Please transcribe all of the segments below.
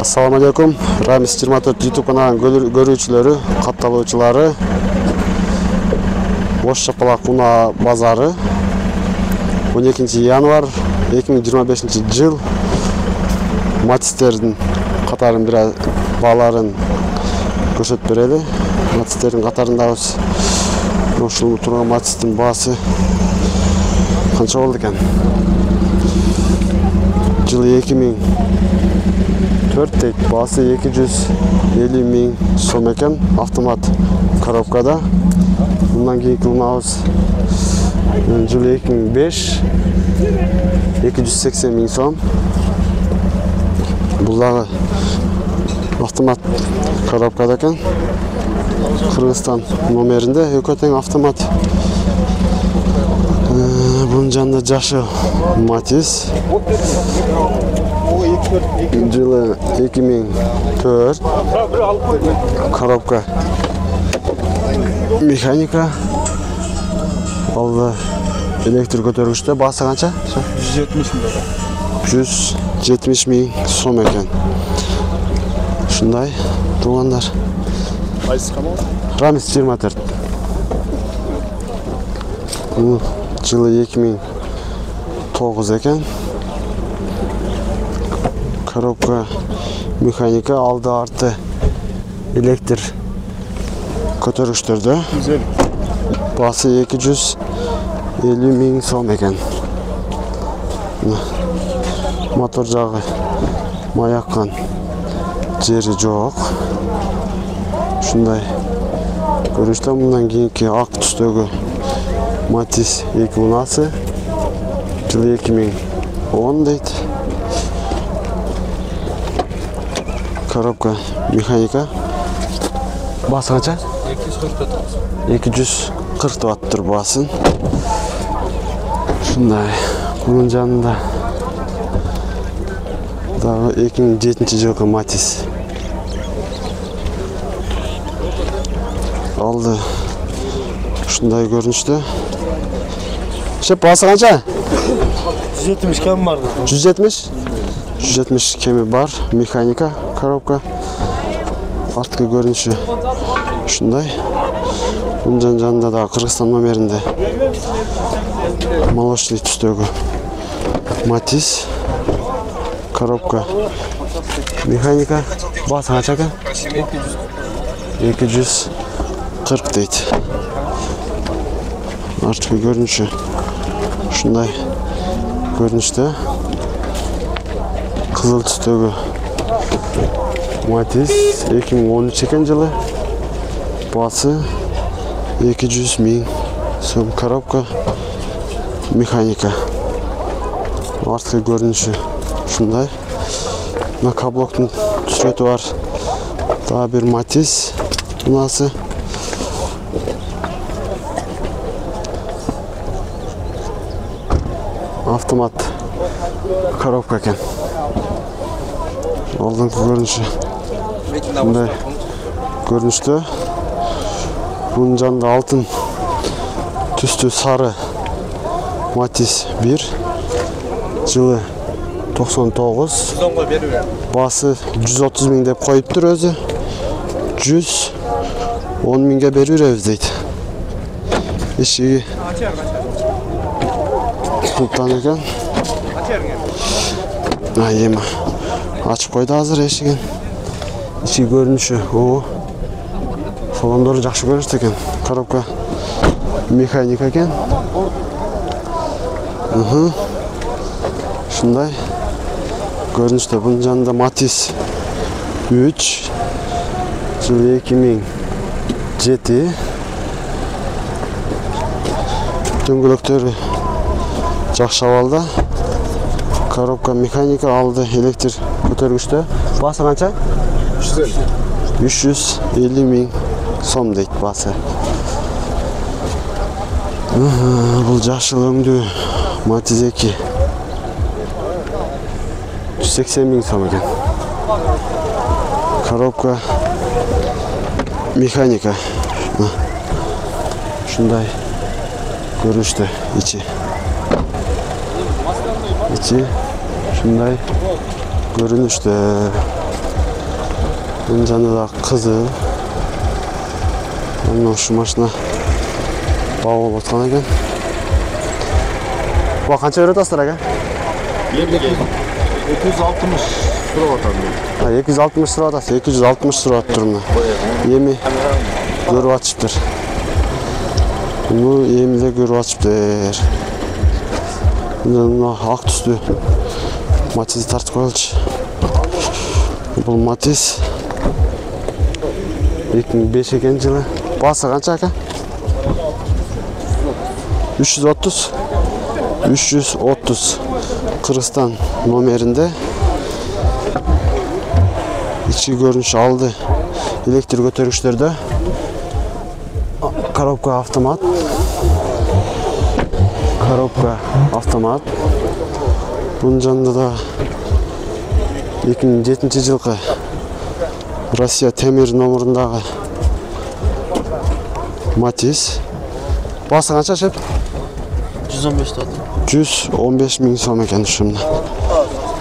Assalamu alaikum. Ramis 24 YouTube kanalının görүүчүлөрү, катталуучулары. Ош Шапалак Уна базары 12 январ 2025 жыл. Матистердин катарын бир бааларын көрсөтүп берели. Матистердин катарындабыз. Ушул турган матистин баасы канча болду экен? Жылы 2004 дейт. Баасы 250 миң сом экен. Автомат коробкада. Bundan keyinki unabız жылы 2005 280 миң сом. Бул дагы автомат коробкада экен. Кыргызстан номеринде экөө тең автомат. Bunun жанында жашы Матис. Жылы 2004 коробка механика. Алды электр көтөргүчтө. Баасы канча? 170 миң сом экен. Ушундай туугандар. Рамис 24. Жылы 2009 экен. Коробка механика, алды арты электр көтөргүчтөрдө. Баасы 250 миң сом экен. Мотор жагы маяккан жери жок. Ушундай көрүнүштө. Мындан кийинки ак түстөгү Матис 2 унасы. Жылы 2010 дейт. Коробка механика. Баасы канча? 240 ваттыр баасын. Ушундай. Мунун жанында дагы 2007 жылкы Матис. Алды ушундай көрүнүштө. Шеп, баасы канча? 170 кеми бар. 170 кеми бар. Механика коробка. Арткы көрүнүшү ушундай. Мунун жанында да Кыргызстан номеринде молочный түстөгү Матис. Коробка механика. Баасы канча экен? 240 дейт. Арткы көрүнүшү ушундай көрүнүштө. Кызыл түстөгү Матис 2013 экен жылы. Баасы 200 миң сом. Коробка механика. Арткы көрүнүшү ушундай. На каблоктун сүрөтү бар. Дагы бир Матис унасы. Автомат коробка экен. Алдыңкы көрүнүшү мындай көрүнүштө. Bunun жанында алтын түстүү сары Матис 1. Жылы 99. Баасы 130 миң деп коюптур өзү. 110 миңге берип беребиз дейт. Эшиги кулптан экен. Эми ачып койду азыр эшигин. Ичи көрүнүшү салондору жакшы көрүнүштү экен. Коробка механика экен. Ушундай көрүнүштө. Бунун жанында Матис 3. Жылы 2007. Дөңгөлөктөрү жакшы абалда. Коробка механика, алды электр көтөргүчтө. Баасы канча? 350 миң сом дейт баасы. Бул жашыл өңдүү Матис 2. 180 миң сом экен. Коробка механика. Ушундай көрүнүштө ичи. Ушундай көрүнүштө. Bunun жанында кызы. Мына ушу машина багып аткан экен. Бу канча берет атасыздар ага? 260 сурап атам. 260 сурап атасыз. 260 сурап турмун. Эми көрүп атышыптыр. Bunu elimizde görüp açıptır. Mına ак түстүү Matiz'i тартып koyalım. Бұл Matiz 2005 eкен жылы. Bası kança aka? 330. 330 Kırgızstan numerinde. İçki görünüş aldı. Elektrik götürgüçlerde. Коробка автомат. Коробка автомат. Bunun жанында да 2007 жылғы Россия темир номеріндегі Matiz. Bası kança шеп? 115 тат. 115 bin сом екен ушумда.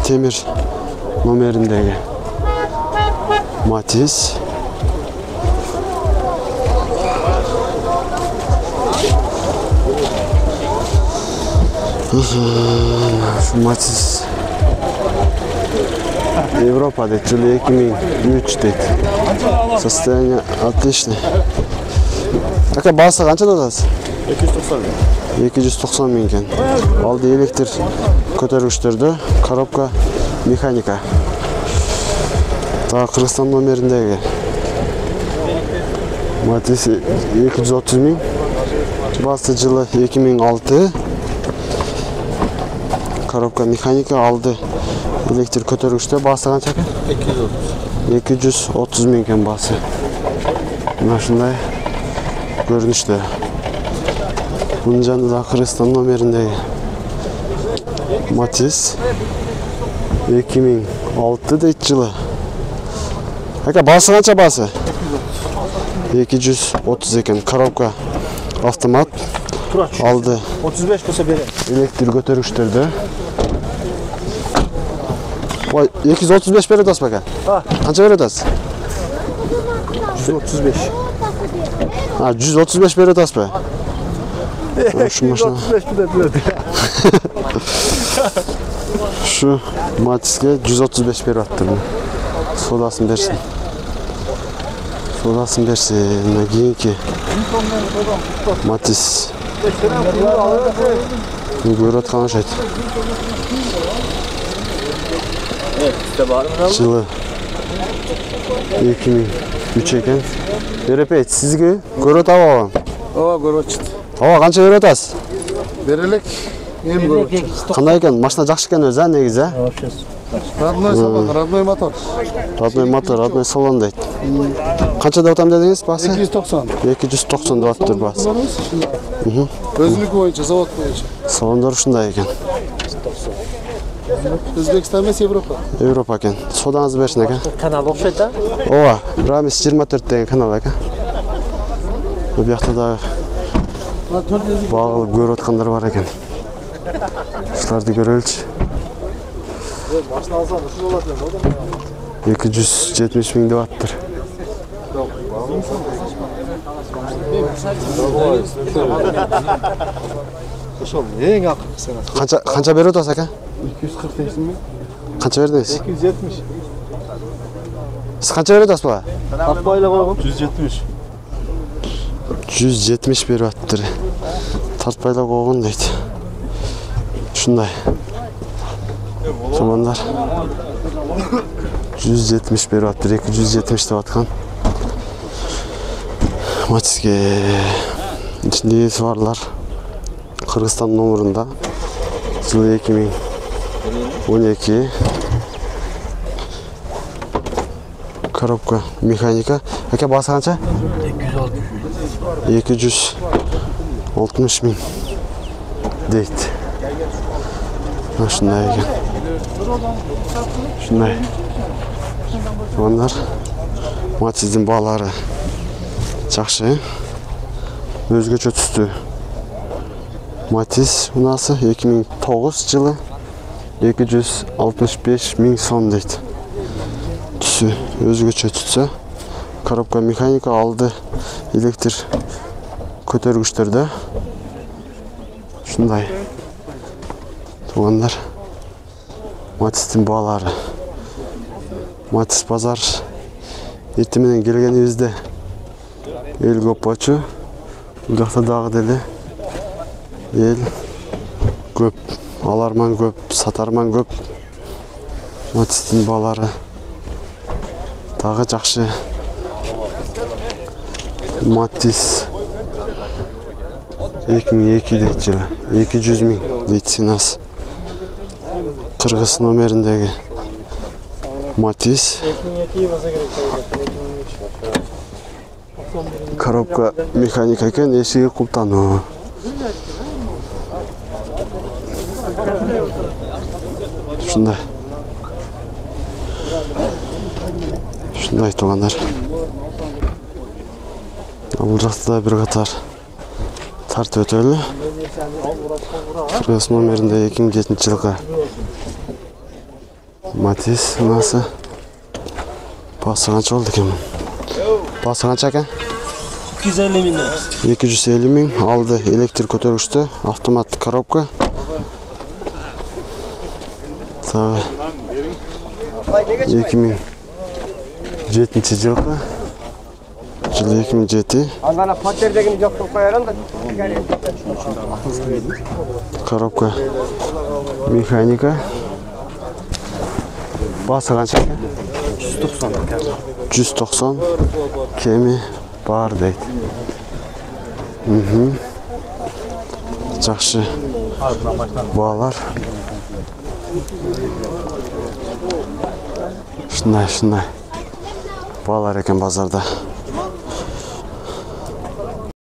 Темир номеріндегі Matiz. Matiz Европа дейт, жылы 2003 дейт. Состояние отличное. Ака, басы канча атасыз? 290. 290 миң екен. Алды электр көтөргүчтөрдө, коробка механика. Та Кыргызстан номериндеги Matiz 230 миң. Басы жылы 2006. Коробка механика алды. Elektrik көтөргүчтө басы канча экен? 230 миң екен басы. Мына ушундай көрүнүштө. Bunun жанында Кыргызстан номериндеги Matiz 2006 дейт жылы. Ака, басы канча басы? 230 екен. Коробка автомат алды. 35 болса берем. Elektrik götөргүчтөрдө. Ой, 235 берет атасыз бака? Канча берет атасыз? 135. 135 берет атасыз ба? Şu машина. 135 берет. Şu Matiz'e 135 берип аттыр. Содасын берсин. Содасын берсин. Мына кийинки Matiz. Көрүп аткан окшойт. Жылы 2003 екен. Берепейт, сизге көрүп атабы? Ооба, көрүп атышты. Ооба, канча берип атасыз? Берелек. Эми көрүп атышты. Кандай екен? Машина жакшы экен өзү, негизи. Родной салон, родной мотор. Родной мотор, родной салон дейт. Канча деп атам дедиңиз басы? 290. 290 деп аттыр басы. Өзүнүкү боюнча, завод боюнча. Салондар ушундай екен. Өзбекстан эмес, Европа. Европа екен. Содаңызды берсин экен. Канал окшойт да? Ооба, Рамис 24 деген канал экен. Бул жакта да багылып көрүп аткандар бар экен. Ушуларды көрөлүчү. Машина алсам, ушул болот эле. 270 миң деп аттыр. Ошол эң акыркы сен. Канча берип атасыз ака? 240 дейсиңби? Канча бердиңиз? 270. Сиз канча берип атасыз бала? Акпай эле койгон. 170. 170 берип аттыр. Тартпай эле койгон дейт. Ушундай. Замандар 170 берип аттыр, 270 деп аткан. Matiz'e içinde барлар. Kırgızstan номеринде. Жылы 2012. Коробка механика. Ака, басы канча? 260 миң дейт. Ушундай экен. Ушундай. Onlar Matiz'in bağları жакшы. Өзгөчө түстүү. Matiz bunası 2009 жылы 265 миң сом дейт. түсү өзгөчө tutsa. Коробка механика, алды электр көтөргүчтөрдө. Ушундай. Туугандар. Матистин баалары. Матис базар эртең менен келгенибизде эл көп болчу. Бул жакта дагы деле эл көп, аларман көп, сатарман көп. Матистин баалары дагы жакшы. Матис 2002 дейт жылы. 200 000 дейт ценасы. Кыргыз номериндеги Матис. Коробка механика экен, эшиги култануу. Ушундай. Ушундай туугандар. Бул жакта бир катар тартып өтөлү. Кыргыз номеринде 2007 жылкы Матис мынасы. Басы канча болду экен? Басы канча экен? 250 000. 250 000. Алды электр көтөргүчтө, автомат коробка. Та 2007 жылкы. Жылы 2007. Ана патердегini жок кылып коярам да. Коробка механика. Басы канча экен? 190 кеми бар дейт. Жакшы баалар. Ушундай баалар экен базарда.